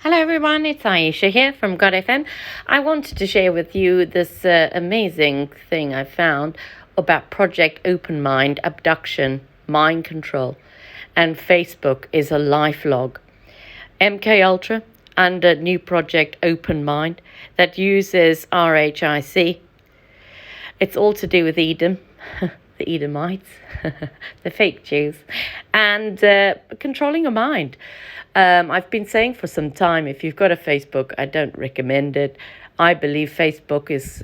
Hello everyone, it's Aisha here from God FM. I wanted to share with you this amazing thing I found about Project Open Mind, abduction, mind control, and Facebook is a life log. MK Ultra under new project Open Mind that uses RHIC. It's all to do with Edom, the Edomites, the fake Jews, and controlling your mind. I've been saying for some time, if you've got a Facebook, I don't recommend it. I believe Facebook is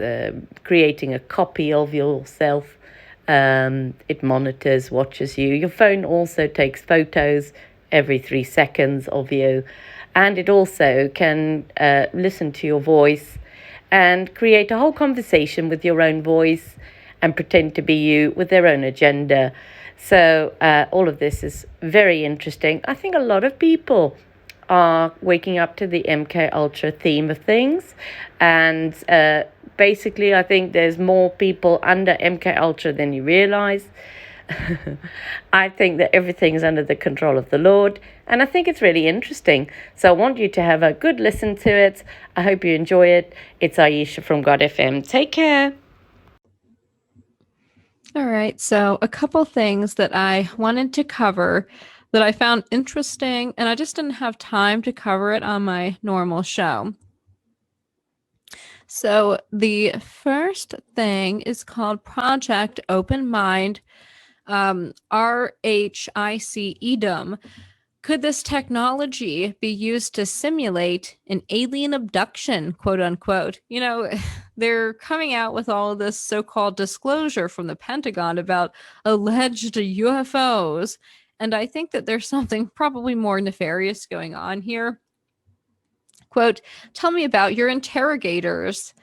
creating a copy of yourself. It monitors, watches you. Your phone also takes photos every 3 seconds of you. And it also can listen to your voice and create a whole conversation with your own voice and pretend to be you with their own agenda. So all of this is very interesting. I think a lot of people are waking up to the MK Ultra theme of things, and basically I think there's more people under MK Ultra than you realize. I think that everything is under the control of the Lord, and I think it's really interesting. So I want you to have a good listen to it. I hope you enjoy it. It's Aisha from God FM. Take care. All right, so a couple things that I wanted to cover that I found interesting, and I just didn't have time to cover it on my normal show. So the first thing is called Project Open Mind, RHIC EDM. Could this technology be used to simulate an alien abduction, quote unquote? You know, they're coming out with all of this so-called disclosure from the Pentagon about alleged UFOs. And I think that there's something probably more nefarious going on here. Quote, tell me about your interrogators.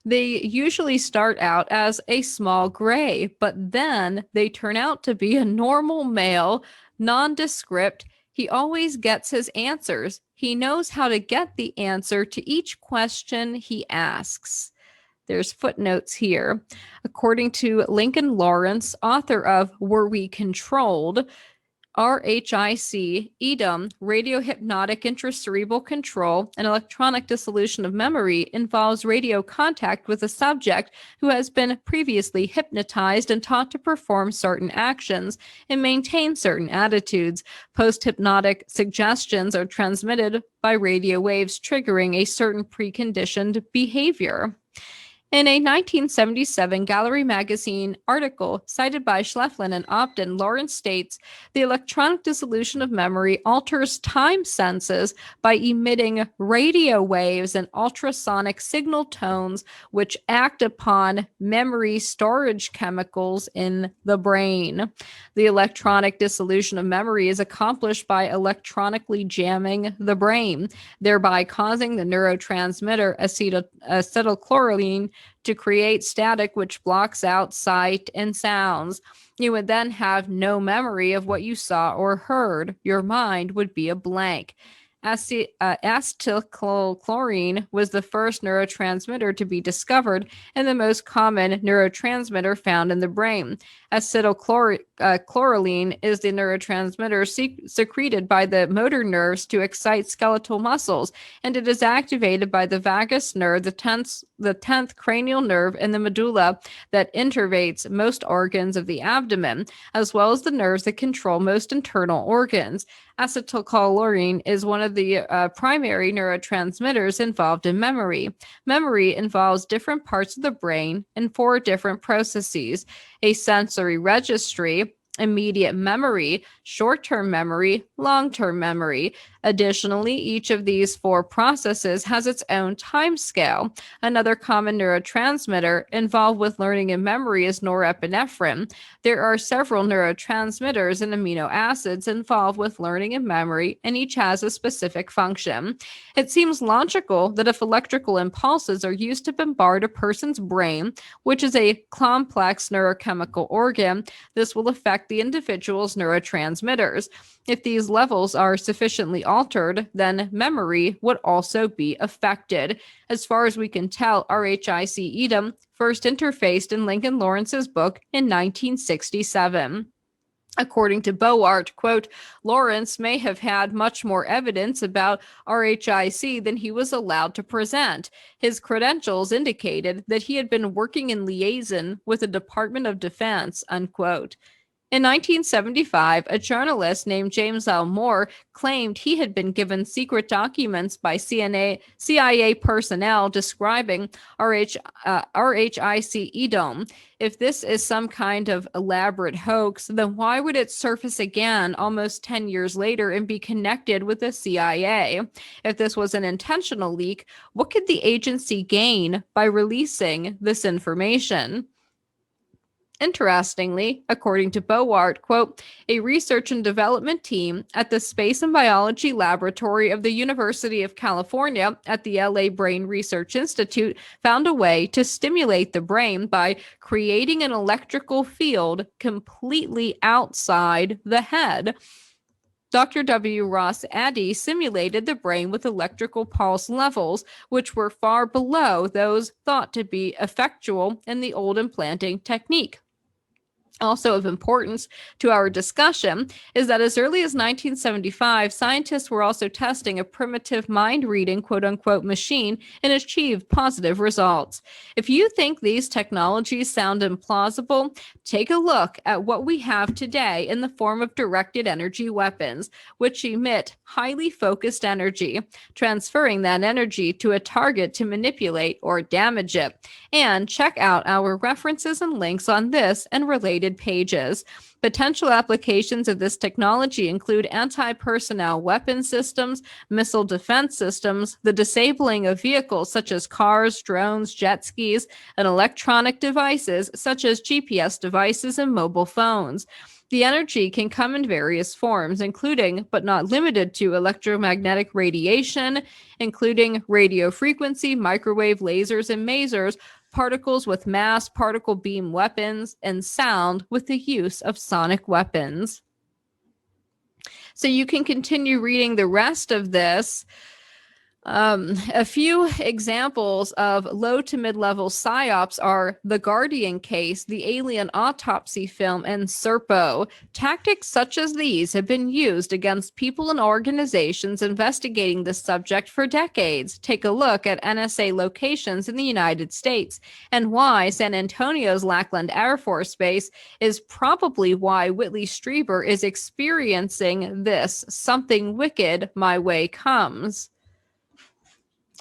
They usually start out as a small gray, but then they turn out to be a normal male, nondescript. He always gets his answers. He knows how to get the answer to each question he asks. There's footnotes here. According to Lincoln Lawrence, author of Were We Controlled? RHIC, EDM, radio hypnotic intracerebral control, and electronic dissolution of memory involves radio contact with a subject who has been previously hypnotized and taught to perform certain actions and maintain certain attitudes. Post-hypnotic suggestions are transmitted by radio waves, triggering a certain preconditioned behavior. In a 1977 Gallery magazine article cited by Schleflin and Upton, Lawrence states the electronic dissolution of memory alters time senses by emitting radio waves and ultrasonic signal tones, which act upon memory storage chemicals in the brain. The electronic dissolution of memory is accomplished by electronically jamming the brain, thereby causing the neurotransmitter acetylcholine to create static which blocks out sight and sounds. You would then have no memory of what you saw or heard. Your mind would be a blank. Acetylcholine was the first neurotransmitter to be discovered and the most common neurotransmitter found in the brain. Acetylcholine is the neurotransmitter secreted by the motor nerves to excite skeletal muscles, and it is activated by the vagus nerve, the 10th cranial nerve, and the medulla that innervates most organs of the abdomen, as well as the nerves that control most internal organs. Acetylcholine is one of the primary neurotransmitters involved in memory. Memory involves different parts of the brain and 4 different processes: a sensory registry, immediate memory, short-term memory, long-term memory. Additionally, each of these 4 processes has its own time scale. Another common neurotransmitter involved with learning and memory is norepinephrine. There are several neurotransmitters and amino acids involved with learning and memory, and each has a specific function. It seems logical that if electrical impulses are used to bombard a person's brain, which is a complex neurochemical organ, this will affect the individual's neurotransmitters. If these levels are sufficiently altered, then memory would also be affected. As far as we can tell, RHIC EDM first interfaced in Lincoln Lawrence's book in 1967. According to Boart, quote, Lawrence may have had much more evidence about RHIC than he was allowed to present. His credentials indicated that he had been working in liaison with the Department of Defense, unquote. In 1975, a journalist named James L. Moore claimed he had been given secret documents by CIA personnel describing RHIC EDOM. If this is some kind of elaborate hoax, then why would it surface again almost 10 years later and be connected with the CIA? If this was an intentional leak, what could the agency gain by releasing this information? Interestingly, according to Boart, quote, a research and development team at the Space and Biology Laboratory of the University of California at the LA Brain Research Institute found a way to stimulate the brain by creating an electrical field completely outside the head. Dr. W. Ross Addy simulated the brain with electrical pulse levels, which were far below those thought to be effectual in the old implanting technique. Also of importance to our discussion is that as early as 1975, scientists were also testing a primitive mind-reading quote-unquote machine and achieved positive results. If you think these technologies sound implausible, take a look at what we have today in the form of directed energy weapons, which emit highly focused energy, transferring that energy to a target to manipulate or damage it. And check out our references and links on this and related pages. Potential applications of this technology include anti-personnel weapon systems, missile defense systems, the disabling of vehicles such as cars, drones, jet skis, and electronic devices such as GPS devices and mobile phones. The energy can come in various forms, including, but not limited to, electromagnetic radiation, including radio frequency, microwave, lasers, and masers, particles with mass, particle beam weapons, and sound with the use of sonic weapons. So you can continue reading the rest of this. A few examples of low to mid-level psyops are The Guardian Case, The Alien Autopsy Film, and Serpo. Tactics such as these have been used against people and organizations investigating this subject for decades. Take a look at NSA locations in the United States and why San Antonio's Lackland Air Force Base is probably why Whitley Strieber is experiencing this something wicked my way comes.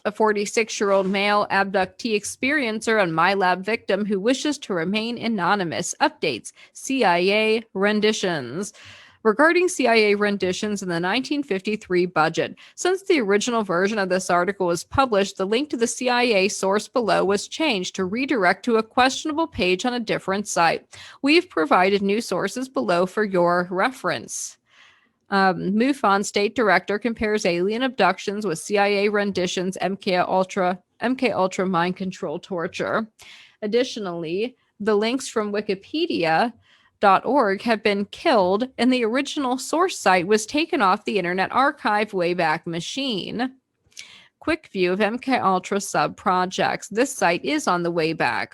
A 46-year-old male abductee experiencer and MyLab victim who wishes to remain anonymous updates CIA renditions. Regarding CIA renditions in the 1953 budget, since the original version of this article was published, the link to the CIA source below was changed to redirect to a questionable page on a different site. We've provided new sources below for your reference. MUFON state director compares alien abductions with CIA renditions, MK Ultra mind control torture. Additionally, the links from Wikipedia.org have been killed, and the original source site was taken off the Internet Archive Wayback Machine. Quick view of MK Ultra sub projects. This site is on the Wayback.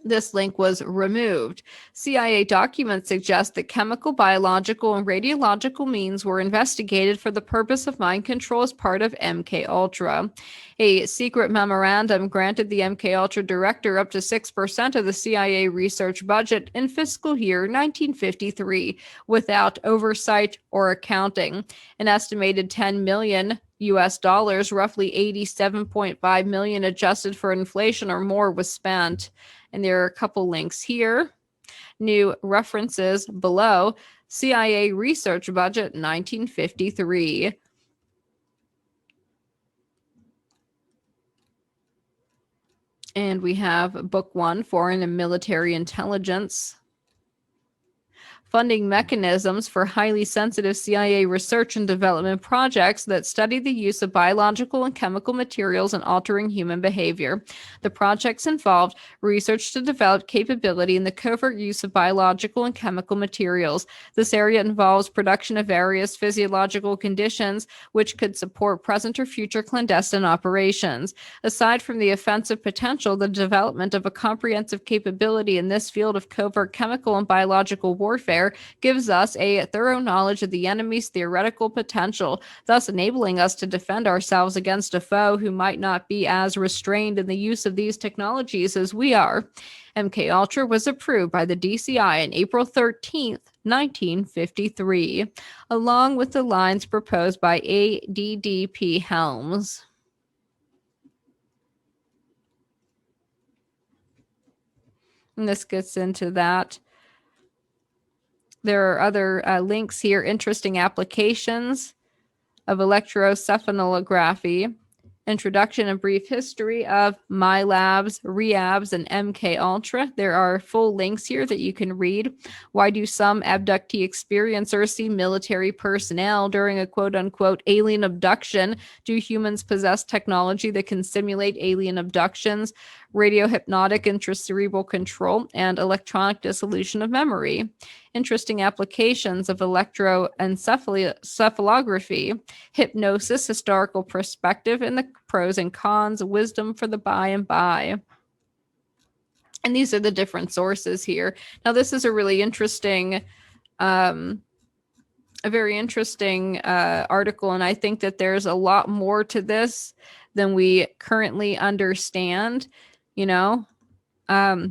This link was removed. CIA documents suggest that chemical, biological, and radiological means were investigated for the purpose of mind control as part of MK Ultra. A secret memorandum granted the MK Ultra director up to 6% of the CIA research budget in fiscal year 1953 without oversight or accounting. An estimated $10 million US dollars, roughly 87.5 million adjusted for inflation or more, was spent. And there are a couple links here. New references below. CIA research budget 1953. And we have book 1, Foreign and Military Intelligence. funding mechanisms for highly sensitive CIA research and development projects that study the use of biological and chemical materials in altering human behavior. The projects involved research to develop capability in the covert use of biological and chemical materials. This area involves production of various physiological conditions which could support present or future clandestine operations. Aside from the offensive potential, the development of a comprehensive capability in this field of covert chemical and biological warfare gives us a thorough knowledge of the enemy's theoretical potential, thus enabling us to defend ourselves against a foe who might not be as restrained in the use of these technologies as we are. MK Ultra was approved by the DCI on April 13th, 1953, along with the lines proposed by ADDP Helms. And this gets into that. There are other links here, interesting applications of electrocephalography, introduction and brief history of MyLabs, REABS, and MK Ultra. There are full links here that you can read. Why do some abductee experiencers see military personnel during a quote-unquote alien abduction? Do humans possess technology that can simulate alien abductions? Radiohypnotic intracerebral control and electronic dissolution of memory. Interesting applications of electroencephalography, hypnosis, historical perspective, and the pros and cons, wisdom for the by and by. And these are the different sources here. Now, this is a really interesting, a very interesting article, and I think that there's a lot more to this than we currently understand. The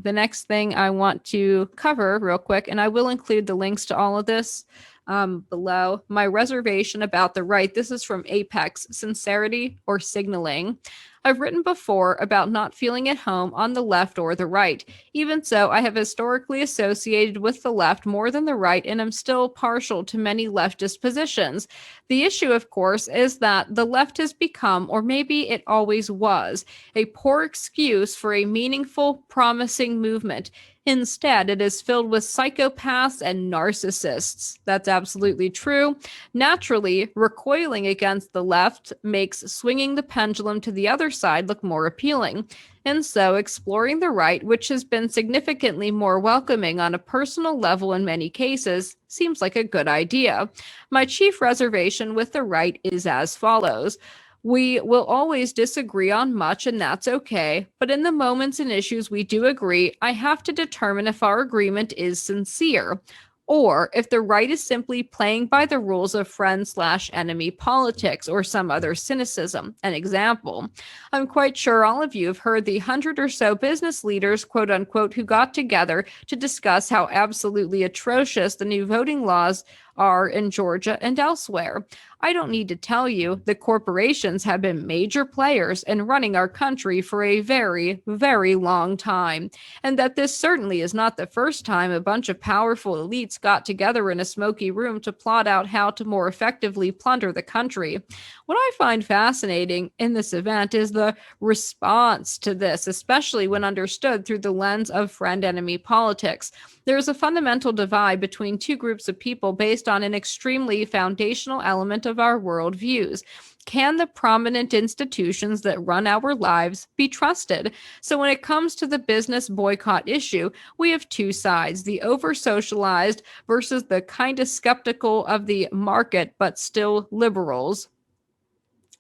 next thing I want to cover real quick, and I will include the links to all of this below, my reservation about the right. This is from Apex, sincerity or signaling. I've written before about not feeling at home on the left or the right. Even so, I have historically associated with the left more than the right, and am still partial to many leftist positions. The issue, of course, is that the left has become, or maybe it always was, a poor excuse for a meaningful, promising movement. Instead, it is filled with psychopaths and narcissists. That's absolutely true. Naturally, recoiling against the left makes swinging the pendulum to the other side look more appealing. And so, exploring the right, which has been significantly more welcoming on a personal level in many cases, seems like a good idea. My chief reservation with the right is as follows. We will always disagree on much, and that's okay. But in the moments and issues we do agree, I have to determine if our agreement is sincere, or if the right is simply playing by the rules of friend/enemy politics or some other cynicism. An example, I'm quite sure all of you have heard the 100 or so business leaders, quote unquote, who got together to discuss how absolutely atrocious the new voting laws are in Georgia and elsewhere. I don't need to tell you that corporations have been major players in running our country for a very, very long time, and that this certainly is not the first time a bunch of powerful elites got together in a smoky room to plot out how to more effectively plunder the country. What I find fascinating in this event is the response to this, especially when understood through the lens of friend-enemy politics. There is a fundamental divide between two groups of people based on an extremely foundational element of our worldviews. Can the prominent institutions that run our lives be trusted? So when it comes to the business boycott issue, we have two sides, the over-socialized versus the kind of skeptical of the market, but still liberals.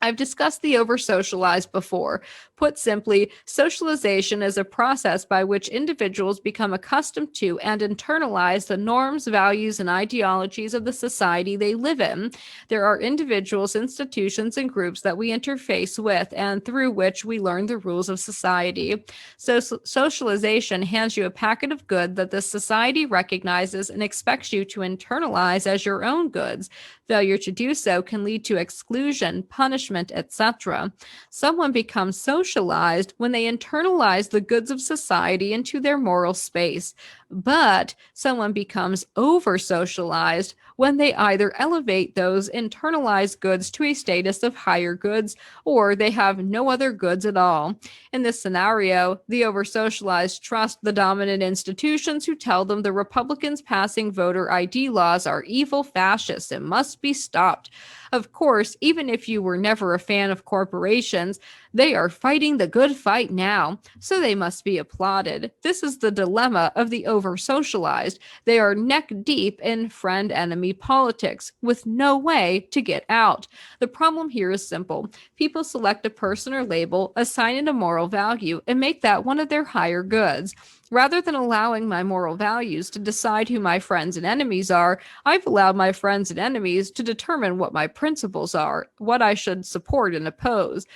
I've discussed the over-socialized before. Put simply, socialization is a process by which individuals become accustomed to and internalize the norms, values, and ideologies of the society they live in. There are individuals, institutions, and groups that we interface with and through which we learn the rules of society. So socialization hands you a packet of goods that the society recognizes and expects you to internalize as your own goods. Failure to do so can lead to exclusion, punishment, etc. Someone becomes socialized when they internalize the goods of society into their moral space, but someone becomes over socialized when they either elevate those internalized goods to a status of higher goods or they have no other goods at all. In this scenario, the over socialized trust the dominant institutions who tell them the Republicans passing voter ID laws are evil fascists and must be stopped. Of course, even if you were never a fan of corporations, they are fighting the good fight now, so they must be applauded. This is the dilemma of the over socialized. They are neck deep in friend enemy politics with no way to get out. The problem here is simple. People select a person or label, assign it a moral value, and make that one of their higher goods. Rather than allowing my moral values to decide who my friends and enemies are, I've allowed my friends and enemies to determine what my principles are, what I should support and oppose.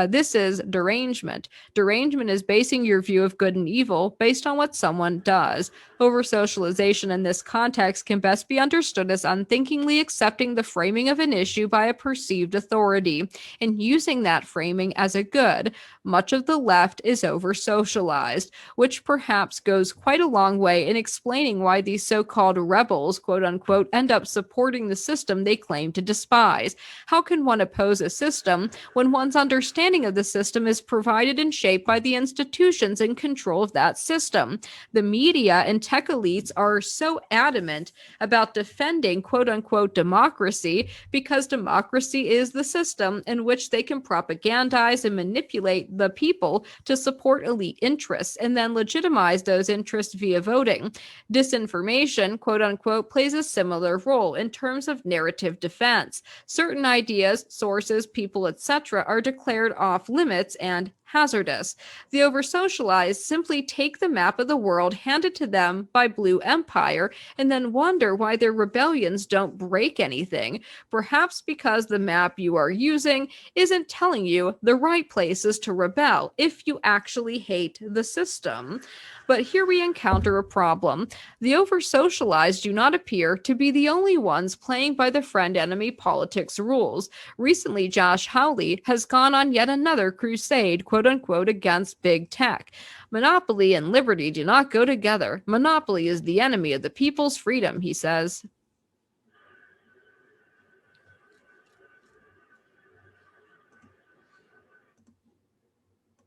This is derangement. Derangement is basing your view of good and evil based on what someone does. Over socialization in this context can best be understood as unthinkingly accepting the framing of an issue by a perceived authority and using that framing as a good. Much of the left is over socialized, which perhaps goes quite a long way in explaining why these so called rebels, quote unquote, end up supporting the system they claim to despise. How can one oppose a system when one's understanding of the system is provided and shaped by the institutions in control of that system? The media and tech elites are so adamant about defending quote unquote democracy because democracy is the system in which they can propagandize and manipulate the people to support elite interests and then legitimize those interests via voting. Disinformation, quote unquote, plays a similar role in terms of narrative defense. Certain ideas, sources, people, etc., are declared off limits and hazardous. The over-socialized simply take the map of the world handed to them by Blue Empire and then wonder why their rebellions don't break anything. Perhaps because the map you are using isn't telling you the right places to rebel if you actually hate the system. But here we encounter a problem. The over-socialized do not appear to be the only ones playing by the friend-enemy politics rules. Recently, Josh Hawley has gone on yet another crusade, quote unquote, against big tech. Monopoly and liberty do not go together. Monopoly is the enemy of the people's freedom, he says.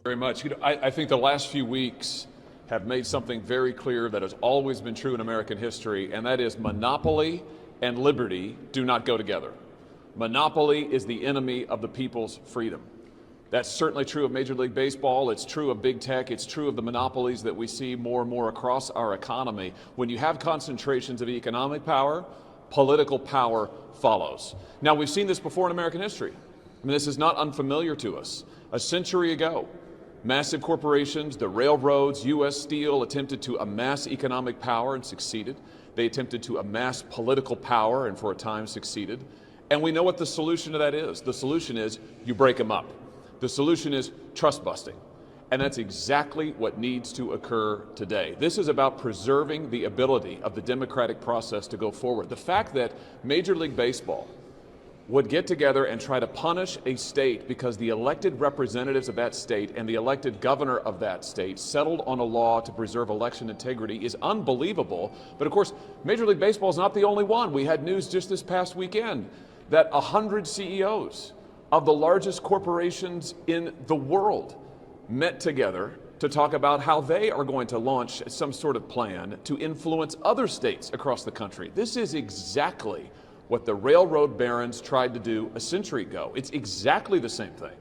Very much. I think the last few weeks have made something very clear that has always been true in American history, and that is monopoly and liberty do not go together. Monopoly is the enemy of the people's freedom. That's certainly true of Major League Baseball. It's true of big tech. It's true of the monopolies that we see more and more across our economy. When you have concentrations of economic power, political power follows. Now, we've seen this before in American history. I mean, this is not unfamiliar to us. A century ago, massive corporations, the railroads, U.S. Steel attempted to amass economic power and succeeded. They attempted to amass political power and for a time succeeded. And we know what the solution to that is. The solution is you break them up. The solution is trust busting. And that's exactly what needs to occur today. This is about preserving the ability of the democratic process to go forward. The fact that Major League Baseball would get together and try to punish a state because the elected representatives of that state and the elected governor of that state settled on a law to preserve election integrity is unbelievable. But of course, Major League Baseball is not the only one. We had news just this past weekend that 100 CEOs of the largest corporations in the world met together to talk about how they are going to launch some sort of plan to influence other states across the country. This is exactly what the railroad barons tried to do a century ago. It's exactly the same thing.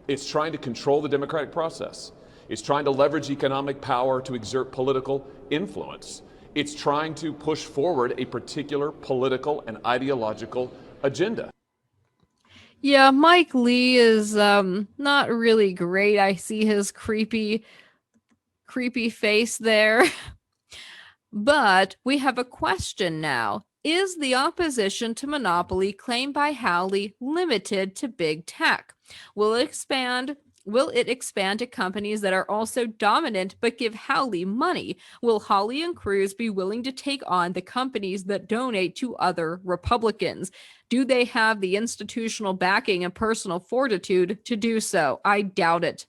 It's trying to control the democratic process. It's trying to leverage economic power to exert political influence. It's trying to push forward a particular political and ideological agenda. Yeah, Mike Lee is not really great. I see his creepy face there. But we have a question now. Is the opposition to monopoly claimed by Howley limited to big tech? Will it expand Will it expand to companies that are also dominant but give Hawley money? Will Hawley and Cruz be willing to take on the companies that donate to other Republicans? Do they have the institutional backing and personal fortitude to do so? I doubt it.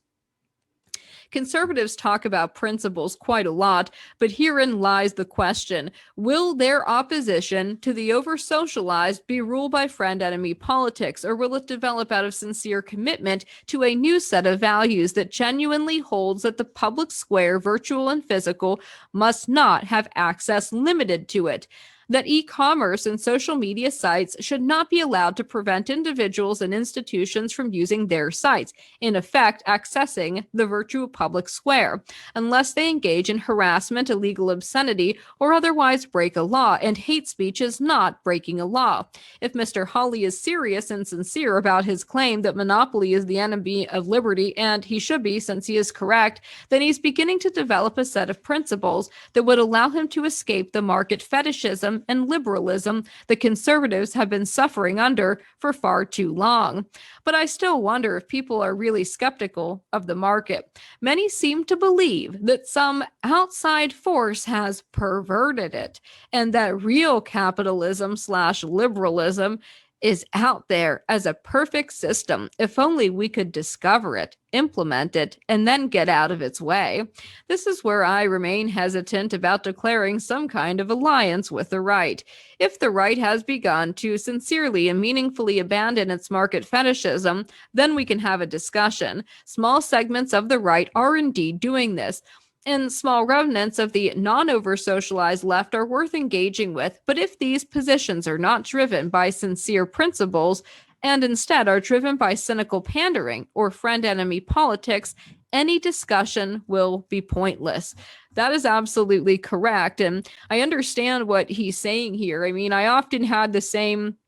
Conservatives talk about principles quite a lot, but herein lies the question. Will their opposition to the over-socialized be ruled by friend-enemy politics, or will it develop out of sincere commitment to a new set of values that genuinely holds that the public square, virtual and physical, must not have access limited to it? That e-commerce and social media sites should not be allowed to prevent individuals and institutions from using their sites, in effect accessing the virtual public square, unless they engage in harassment, illegal obscenity, or otherwise break a law, and hate speech is not breaking a law. If Mr. Hawley is serious and sincere about his claim that monopoly is the enemy of liberty, and he should be since he is correct, then he's beginning to develop a set of principles that would allow him to escape the market fetishism and liberalism the conservatives have been suffering under for far too long. But I still wonder if people are really skeptical of the market. Many seem to believe that some outside force has perverted it, and that real capitalism/liberalism is out there as a perfect system if only we could discover it, implement it, and then get out of its way. This is where I remain hesitant about declaring some kind of alliance with the right. If the right has begun to sincerely and meaningfully abandon its market fetishism, then we can have a discussion. Small segments of the right are indeed doing this, and small remnants of the non-over-socialized left are worth engaging with. But if these positions are not driven by sincere principles and instead are driven by cynical pandering or friend-enemy politics, any discussion will be pointless. That is absolutely correct. And I understand what he's saying here. I mean, I often had the same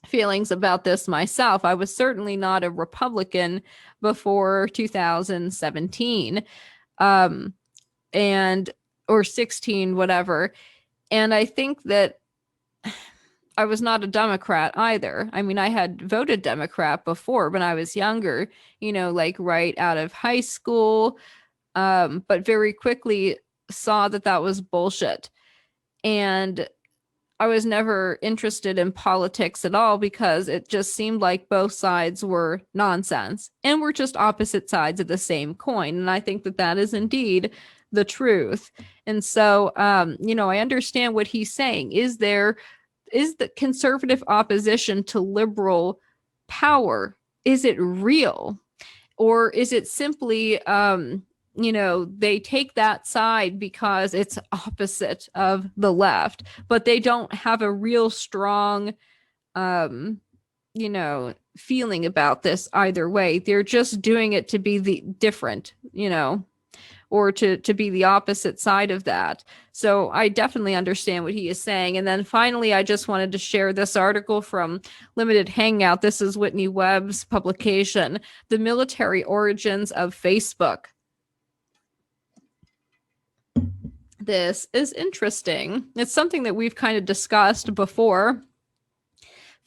feelings about this myself. I was certainly not a Republican before 2017. Or 16, whatever. And I think that I was not a Democrat either. I mean, I had voted Democrat before when I was younger, like right out of high school, but very quickly saw that that was bullshit. And I was never interested in politics at all because it just seemed like both sides were nonsense and were just opposite sides of the same coin. And I think that that is indeed the truth. And so, I understand what he's saying. Is the conservative opposition to liberal power, is it real? Or is it simply, they take that side because it's opposite of the left, but they don't have a real strong, feeling about this either way. They're just doing it to be the different, or to be the opposite side of that. So I definitely understand what he is saying. And then finally, I just wanted to share this article from Limited Hangout. This is Whitney Webb's publication, The Military Origins of Facebook. This is interesting. It's something that we've kind of discussed before.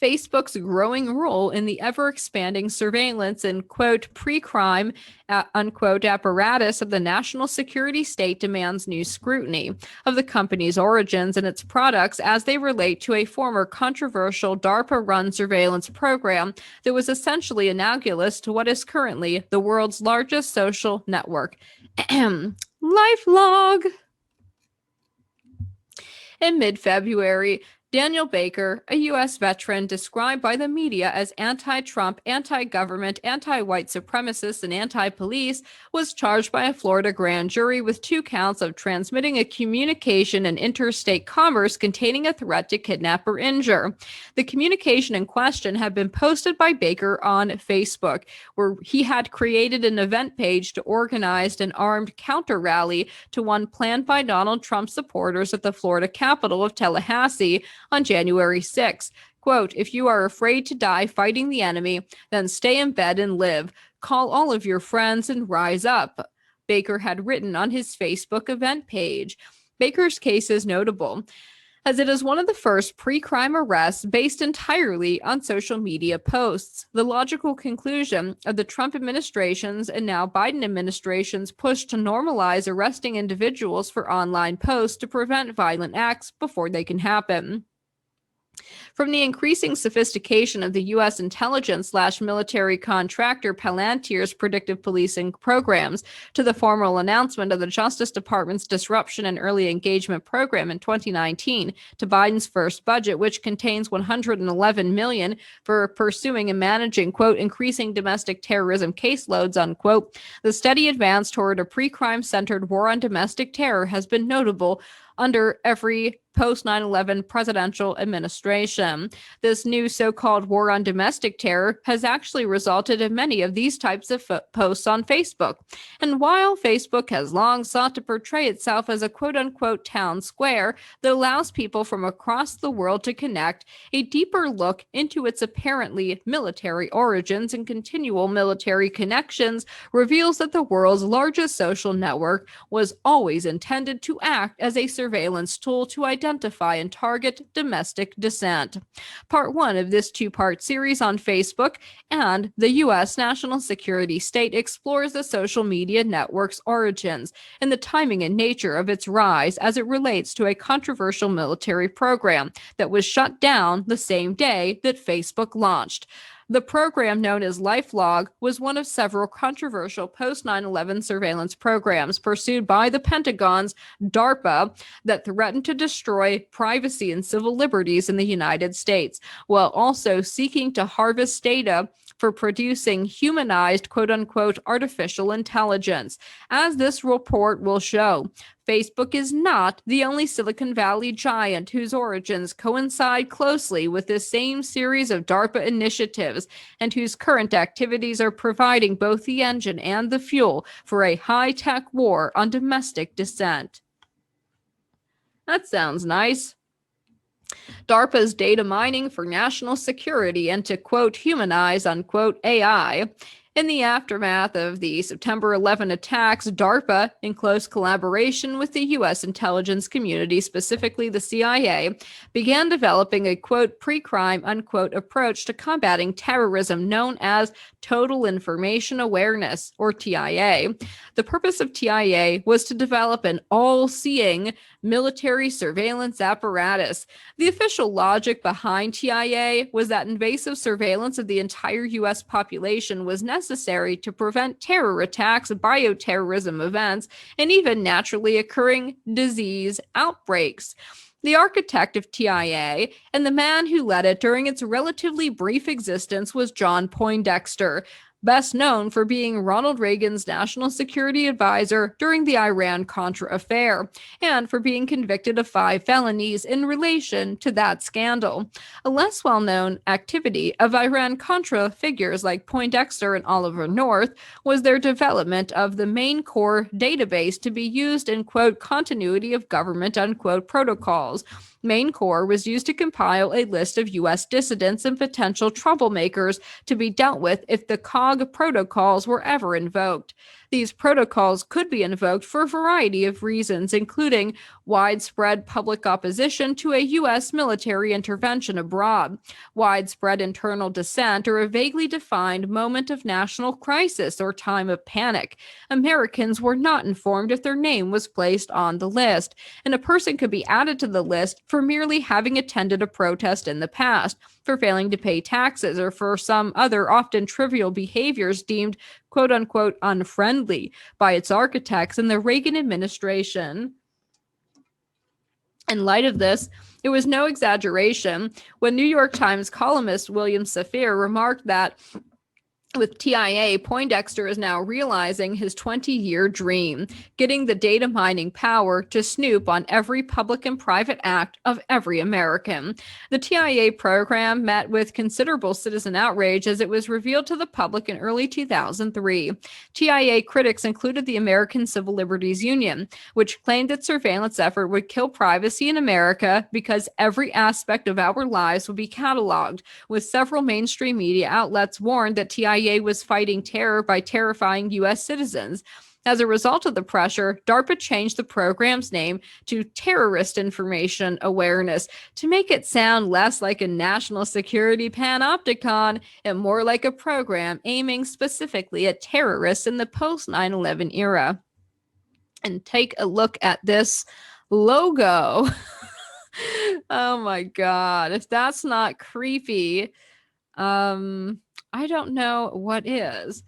Facebook's growing role in the ever-expanding surveillance and, quote, pre-crime, unquote, apparatus of the national security state demands new scrutiny of the company's origins and its products as they relate to a former controversial DARPA-run surveillance program that was essentially analogous to what is currently the world's largest social network. LifeLog. In mid-February, Daniel Baker, a U.S. veteran described by the media as anti-Trump, anti-government, anti-white supremacist, and anti-police, was charged by a Florida grand jury with 2 counts of transmitting a communication in interstate commerce containing a threat to kidnap or injure. The communication in question had been posted by Baker on Facebook, where he had created an event page to organize an armed counter rally to one planned by Donald Trump supporters at the Florida capital of Tallahassee on January 6th. Quote, if you are afraid to die fighting the enemy, then stay in bed and live. Call all of your friends and rise up, Baker had written on his Facebook event page. Baker's case is notable. as it is one of the first pre-crime arrests based entirely on social media posts. The logical conclusion of the Trump administration's and now Biden administration's push to normalize arresting individuals for online posts to prevent violent acts before they can happen. From the increasing sophistication of the U.S. intelligence/military contractor Palantir's predictive policing programs to the formal announcement of the Justice Department's Disruption and Early Engagement Program in 2019 to Biden's first budget, which contains $111 million for pursuing and managing, quote, increasing domestic terrorism caseloads, unquote, the steady advance toward a pre-crime centered war on domestic terror has been notable under every post 9/11 presidential administration. This new so-called war on domestic terror has actually resulted in many of these types of posts on Facebook. And while Facebook has long sought to portray itself as a quote-unquote town square that allows people from across the world to connect, a deeper look into its apparently military origins and continual military connections reveals that the world's largest social network was always intended to act as a surveillance tool to identify and target domestic dissent. Part 1 of this two-part series on Facebook and the U.S. national security state explores the social media network's origins and the timing and nature of its rise as it relates to a controversial military program that was shut down the same day that Facebook launched. The program known as LifeLog was one of several controversial post 9/11 surveillance programs pursued by the Pentagon's DARPA that threatened to destroy privacy and civil liberties in the United States, while also seeking to harvest data for producing humanized, quote-unquote, artificial intelligence. As this report will show, Facebook is not the only Silicon Valley giant whose origins coincide closely with this same series of DARPA initiatives and whose current activities are providing both the engine and the fuel for a high-tech war on domestic dissent. That sounds nice. DARPA's data mining for national security and to, quote, humanize, unquote, AI. In the aftermath of the September 11 attacks, DARPA, in close collaboration with the U.S. intelligence community, specifically the CIA, began developing a, quote, pre-crime, unquote, approach to combating terrorism known as Total Information Awareness, or TIA. The purpose of TIA was to develop an all-seeing military surveillance apparatus. The official logic behind TIA was that invasive surveillance of the entire U.S. population was necessary to prevent terror attacks, bioterrorism events, and even naturally occurring disease outbreaks. The architect of TIA and the man who led it during its relatively brief existence was John Poindexter, best known for being Ronald Reagan's national security advisor during the Iran-Contra affair, and for being convicted of 5 felonies in relation to that scandal. A less well-known activity of Iran-Contra figures like Poindexter and Oliver North was their development of the main core database to be used in, quote, continuity of government, unquote, protocols. Main Core was used to compile a list of U.S. dissidents and potential troublemakers to be dealt with if the COG protocols were ever invoked. These protocols could be invoked for a variety of reasons, including widespread public opposition to a U.S. military intervention abroad, widespread internal dissent, or a vaguely defined moment of national crisis or time of panic. Americans were not informed if their name was placed on the list, and a person could be added to the list for merely having attended a protest in the past, for failing to pay taxes, or for some other often trivial behaviors deemed quote-unquote unfriendly by its architects and the Reagan administration. In light of this, it was no exaggeration when New York Times columnist William Safire remarked that with TIA, Poindexter is now realizing his 20-year dream, getting the data mining power to snoop on every public and private act of every American. The TIA program met with considerable citizen outrage as it was revealed to the public in early 2003. TIA critics included the American Civil Liberties Union, which claimed its surveillance effort would kill privacy in America because every aspect of our lives would be cataloged, with several mainstream media outlets warned that TIA was fighting terror by terrifying U.S. citizens. As a result of the pressure, DARPA changed the program's name to Terrorist Information Awareness to make it sound less like a national security panopticon and more like a program aiming specifically at terrorists in the post 9/11 era. And take a look at this logo. Oh my God. If that's not creepy, I don't know what is.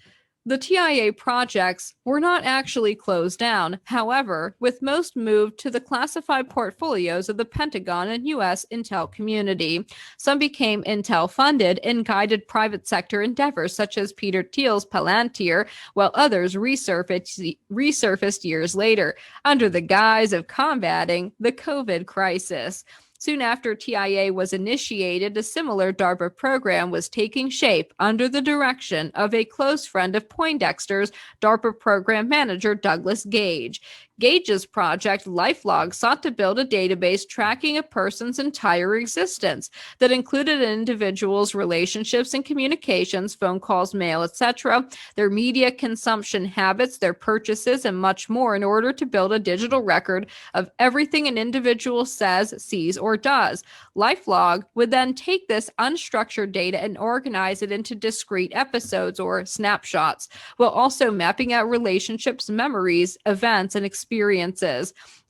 The TIA projects were not actually closed down. However, with most moved to the classified portfolios of the Pentagon and U.S. intel community. Some became intel funded and guided private sector endeavors, such as Peter Thiel's Palantir, while others resurfaced years later under the guise of combating the COVID crisis. Soon after TIA was initiated, a similar DARPA program was taking shape under the direction of a close friend of Poindexter's, DARPA program manager Douglas Gage. Gage's project, LifeLog, sought to build a database tracking a person's entire existence that included an individual's relationships and communications, phone calls, mail, etc., their media consumption habits, their purchases, and much more in order to build a digital record of everything an individual says, sees, or does. LifeLog would then take this unstructured data and organize it into discrete episodes or snapshots, while also mapping out relationships, memories, events, and experiences.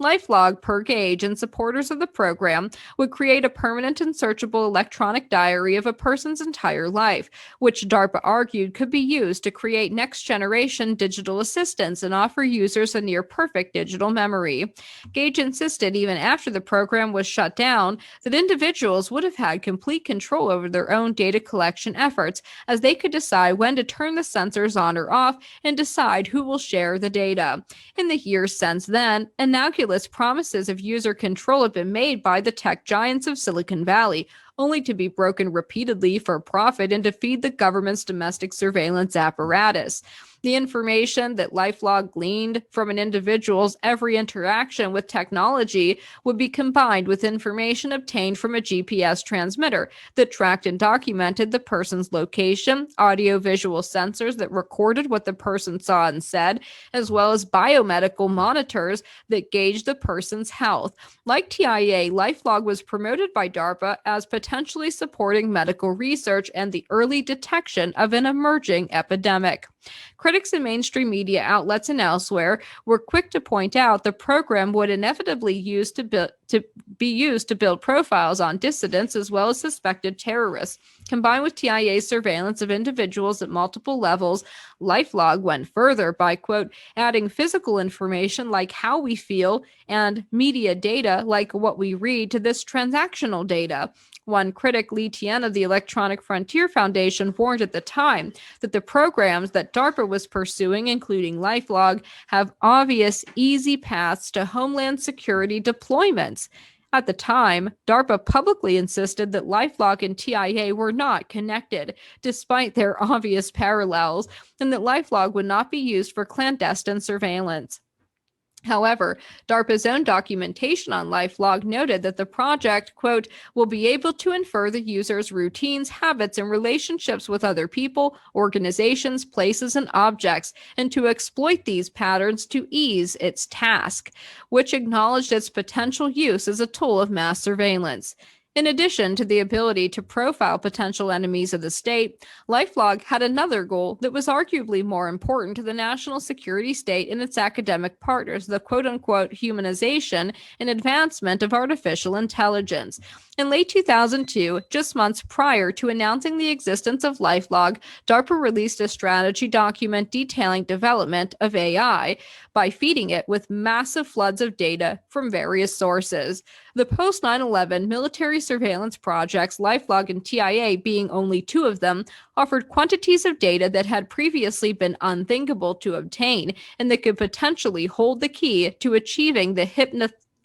LifeLog, per Gage, and supporters of the program would create a permanent and searchable electronic diary of a person's entire life, which DARPA argued could be used to create next-generation digital assistants and offer users a near-perfect digital memory. Gage insisted, even after the program was shut down, that individuals would have had complete control over their own data collection efforts, as they could decide when to turn the sensors on or off and decide who will share the data. In the years since then, innocuous promises of user control have been made by the tech giants of Silicon Valley, only to be broken repeatedly for profit and to feed the government's domestic surveillance apparatus. The information that LifeLog gleaned from an individual's every interaction with technology would be combined with information obtained from a GPS transmitter that tracked and documented the person's location, audio-visual sensors that recorded what the person saw and said, as well as biomedical monitors that gauged the person's health. Like TIA, LifeLog was promoted by DARPA as potentially supporting medical research and the early detection of an emerging epidemic. Critics in mainstream media outlets and elsewhere were quick to point out the program would inevitably be used to build profiles on dissidents as well as suspected terrorists. Combined with TIA's surveillance of individuals at multiple levels, LifeLog went further by, quote, adding physical information like how we feel and media data like what we read to this transactional data. One critic, Lee Tien of the Electronic Frontier Foundation, warned at the time that the programs that DARPA was pursuing, including LifeLog, have obvious, easy paths to homeland security deployments. At the time, DARPA publicly insisted that LifeLog and TIA were not connected, despite their obvious parallels, and that LifeLog would not be used for clandestine surveillance. However, DARPA's own documentation on LifeLog noted that the project, quote, will be able to infer the user's routines, habits, and relationships with other people, organizations, places, and objects, and to exploit these patterns to ease its task, which acknowledged its potential use as a tool of mass surveillance. In addition to the ability to profile potential enemies of the state, LifeLog had another goal that was arguably more important to the national security state and its academic partners, the quote-unquote humanization and advancement of artificial intelligence. In late 2002, just months prior to announcing the existence of LifeLog, DARPA released a strategy document detailing development of AI by feeding it with massive floods of data from various sources. The post 9/11 military surveillance projects, LifeLog and TIA being only two of them, offered quantities of data that had previously been unthinkable to obtain and that could potentially hold the key to achieving the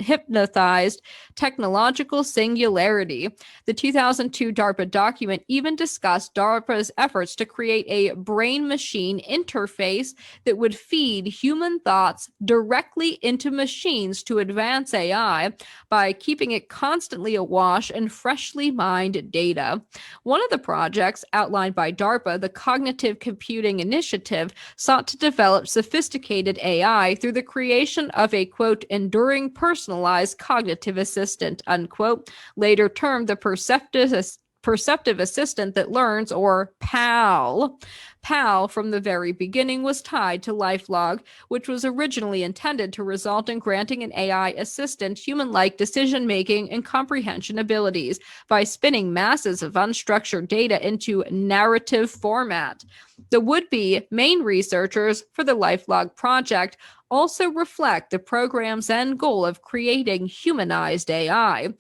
hypnotized technological singularity. The 2002 DARPA document even discussed DARPA's efforts to create a brain-machine interface that would feed human thoughts directly into machines to advance AI by keeping it constantly awash in freshly mined data. One of the projects outlined by DARPA, the Cognitive Computing Initiative, sought to develop sophisticated AI through the creation of a, quote, enduring personalized cognitive assistant, unquote, later termed the perceptive assistant that learns, or PAL. PAL, from the very beginning, was tied to LifeLog, which was originally intended to result in granting an AI assistant human-like decision-making and comprehension abilities by spinning masses of unstructured data into narrative format. The would-be main researchers for the LifeLog project also reflect the program's end goal of creating humanized AI.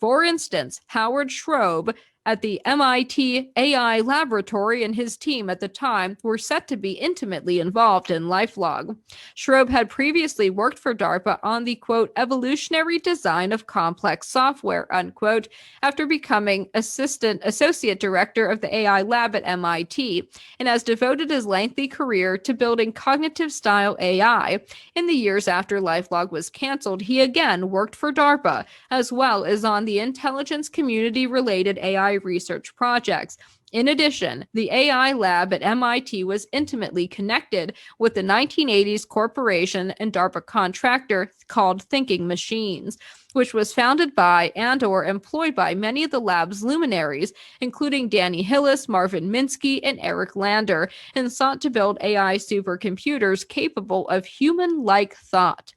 For instance, Howard Schroeb at the MIT AI laboratory and his team at the time were set to be intimately involved in LifeLog. Schroeb had previously worked for DARPA on the, quote, evolutionary design of complex software, unquote, after becoming associate director of the AI lab at MIT, and has devoted his lengthy career to building cognitive-style AI. In the years after LifeLog was canceled, he again worked for DARPA, as well as on the intelligence community-related AI research projects. In addition, the AI lab at MIT was intimately connected with the 1980s corporation and DARPA contractor called Thinking Machines, which was founded by and/or employed by many of the lab's luminaries, including Danny Hillis, Marvin Minsky, and Eric Lander, and sought to build AI supercomputers capable of human-like thought.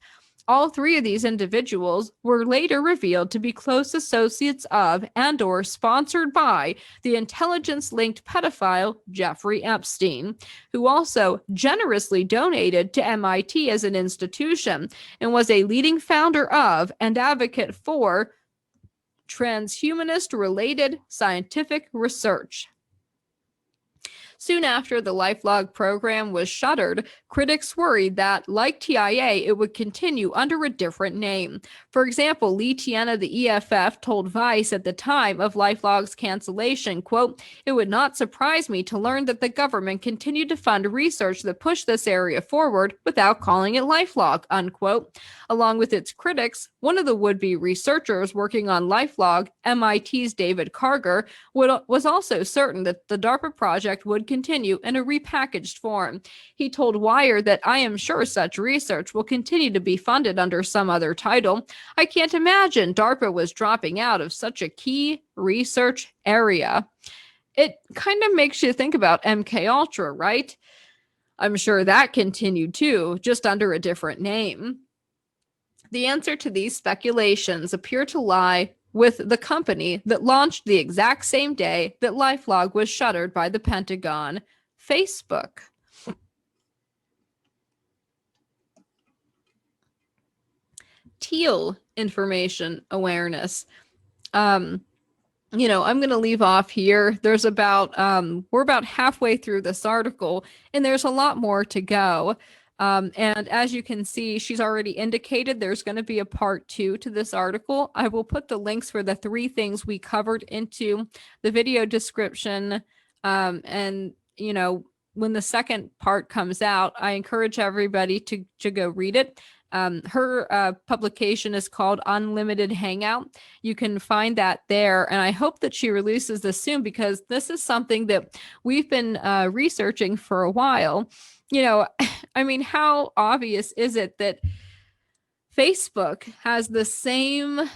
All three of these individuals were later revealed to be close associates of and/or sponsored by the intelligence-linked pedophile Jeffrey Epstein, who also generously donated to MIT as an institution and was a leading founder of and advocate for transhumanist-related scientific research. Soon after the LifeLog program was shuttered, critics worried that, like TIA, it would continue under a different name. For example, Lee Tien of the EFF told Vice at the time of LifeLog's cancellation, quote, "It would not surprise me to learn that the government continued to fund research that pushed this area forward without calling it LifeLog," unquote. Along with its critics, one of the would-be researchers working on LifeLog, MIT's David Karger, was also certain that the DARPA project would continue in a repackaged form. He told Wired that, "I am sure such research will continue to be funded under some other title. I can't imagine DARPA was dropping out of such a key research area." It kind of makes you think about MK Ultra, right? I'm sure that continued too, just under a different name. The answer to these speculations appear to lie with the company that launched the exact same day that LifeLog was shuttered by the Pentagon, Facebook. Teal information awareness. I'm going to leave off here. There's about, we're about halfway through this article, and there's a lot more to go. And as you can see, she's already indicated there's going to be a part 2 to this article. I will put the links for the 3 things we covered into the video description. And, when the second part comes out, I encourage everybody to go read it. Her publication is called Unlimited Hangout. You can find that there, and I hope that she releases this soon, because this is something that we've been researching for a while. How obvious is it that Facebook has the same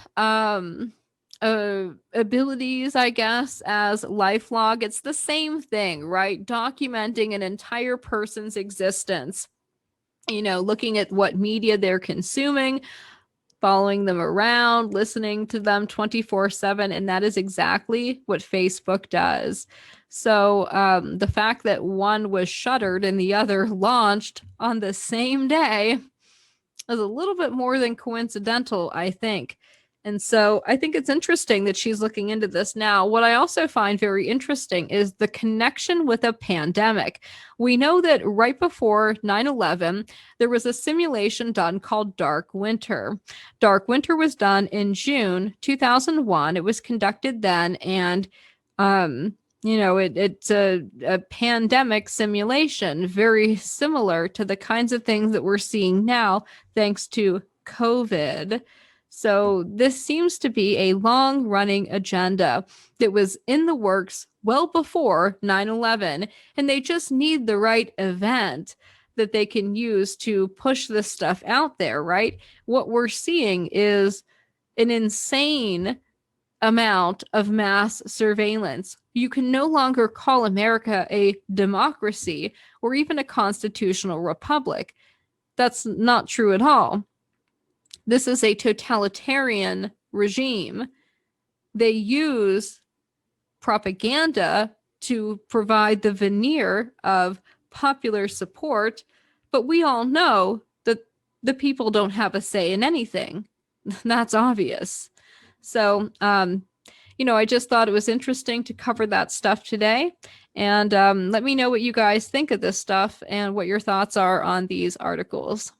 abilities, I guess, as LifeLog? It's the same thing, right? Documenting an entire person's existence, looking at what media they're consuming, following them around, listening to them 24/7, and that is exactly what Facebook does. So the fact that one was shuttered and the other launched on the same day is a little bit more than coincidental, I think. And so I think it's interesting that she's looking into this now. What I also find very interesting is the connection with a pandemic. We know that right before 9/11, there was a simulation done called Dark Winter. Dark Winter was done in June 2001. It was conducted then, and it's a pandemic simulation, very similar to the kinds of things that we're seeing now, thanks to COVID. So this seems to be a long-running agenda that was in the works well before 9/11, and they just need the right event that they can use to push this stuff out there, right? What we're seeing is an insane amount of mass surveillance. You can no longer call America a democracy or even a constitutional republic. That's not true at all. This is a totalitarian regime. They use propaganda to provide the veneer of popular support, but we all know that the people don't have a say in anything. That's obvious. So, I just thought it was interesting to cover that stuff today. And let me know what you guys think of this stuff and what your thoughts are on these articles.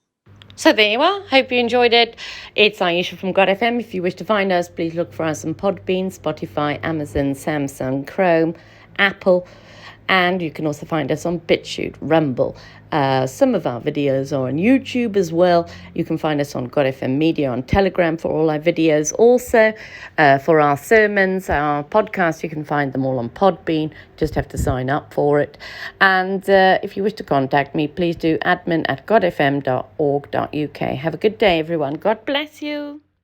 So there you are. Hope you enjoyed it. It's Aisha from God FM. If you wish to find us, please look for us on Podbean, Spotify, Amazon, Samsung, Chrome, Apple, and you can also find us on BitChute, Rumble. Some of our videos are on YouTube as well. You can find us on God FM Media on Telegram for all our videos. Also, for our sermons, our podcasts, you can find them all on Podbean. Just have to sign up for it. And if you wish to contact me, please do admin@godfm.org.uk. Have a good day, everyone. God bless you.